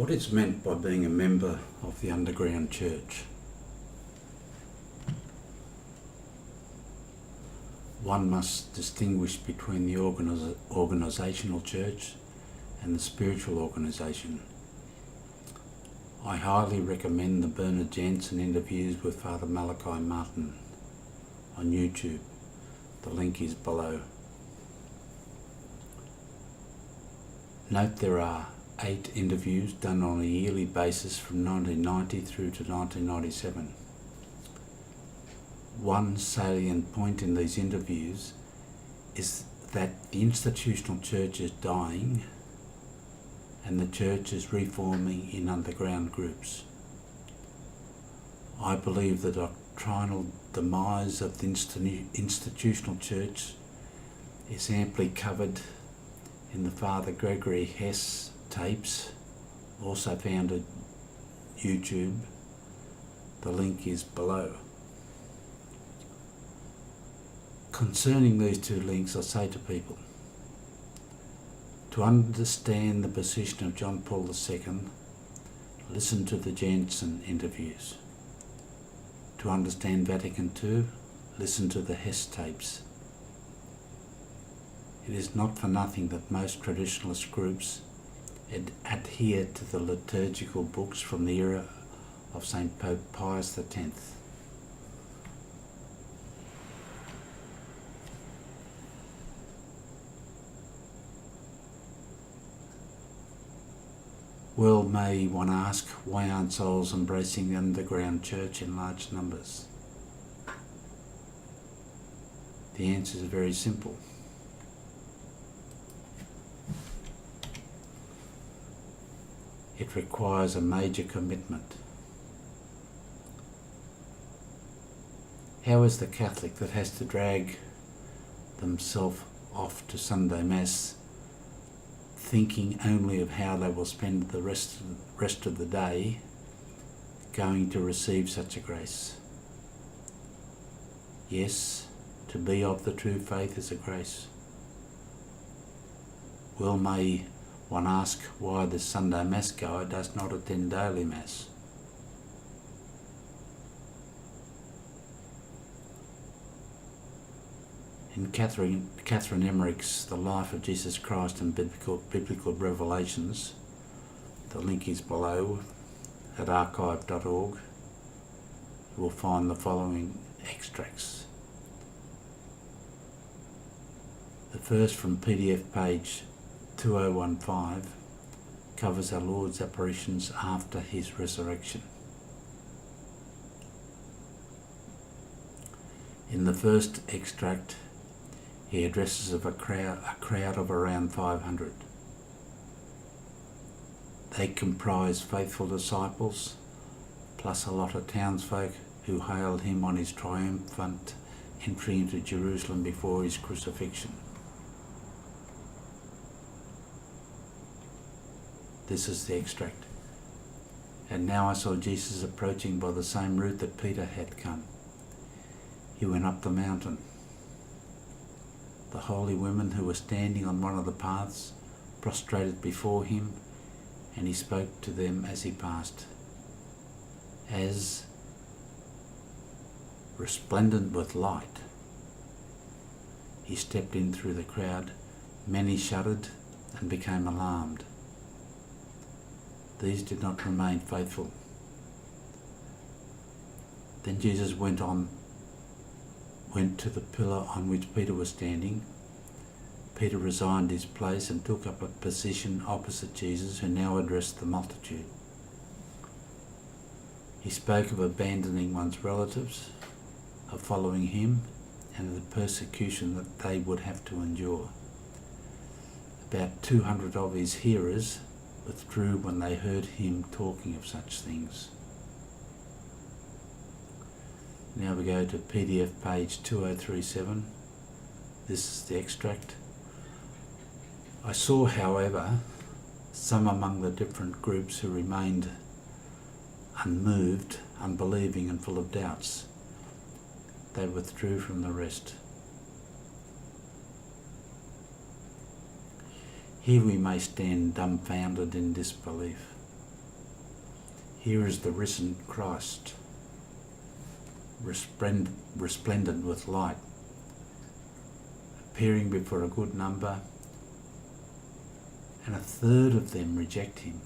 What is meant by being a member of the underground church? One must distinguish between the organisational church and the spiritual organisation. I highly recommend the Bernard Janzen interviews with Father Malachi Martin on YouTube. The link is below. Note there are 8 interviews done on a yearly basis from 1990 through to 1997. One salient point in these interviews is that the institutional church is dying and the church is reforming in underground groups. I believe the doctrinal demise of the institutional church is amply covered in the Father Gregory Hesse tapes, also found at YouTube. The link is below. Concerning these two links, I say to people, to understand the position of John Paul II, listen to the Janzen interviews. To understand Vatican II, listen to the Hesse tapes. It is not for nothing that most traditionalist groups adhere to the liturgical books from the era of St Pope Pius X. Well, may one ask, why aren't souls embracing the underground church in large numbers? The answer is very simple. It requires a major commitment. How is the Catholic that has to drag themself off to Sunday Mass thinking only of how they will spend the rest of the day going to receive such a grace? Yes, to be of the true faith is a grace. Well, may one ask why the Sunday Mass goer does not attend daily Mass. In Catherine Emmerich's The Life of Jesus Christ and Biblical Revelations, the link is below at archive.org, you will find the following extracts. The first, from PDF page 2015, covers our Lord's apparitions after his resurrection. In the first extract, he addresses a crowd of around 500. They comprise faithful disciples, plus a lot of townsfolk who hailed him on his triumphant entry into Jerusalem before his crucifixion. This is the extract. And now I saw Jesus approaching by the same route that Peter had come. He went up the mountain. The holy women who were standing on one of the paths prostrated before him, and he spoke to them as he passed. As resplendent with light, he stepped in through the crowd. Many shuddered and became alarmed. These did not remain faithful. Then Jesus went to the pillar on which Peter was standing. Peter resigned his place and took up a position opposite Jesus, who now addressed the multitude. He spoke of abandoning one's relatives, of following him, and of the persecution that they would have to endure. About 200 of his hearers withdrew when they heard him talking of such things. Now we go to PDF page 2037. This is the extract. I saw, however, some among the different groups who remained unmoved, unbelieving and full of doubts. They withdrew from the rest. Here we may stand dumbfounded in disbelief. Here is the risen Christ, resplendent with light, appearing before a good number, and a third of them reject him.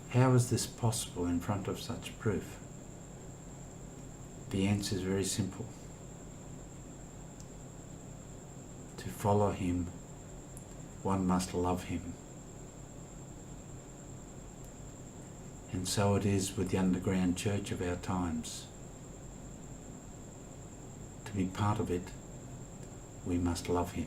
How is this possible in front of such proof? The answer is very simple. To follow him, one must love him. And so it is with the underground church of our times. To be part of it, we must love him.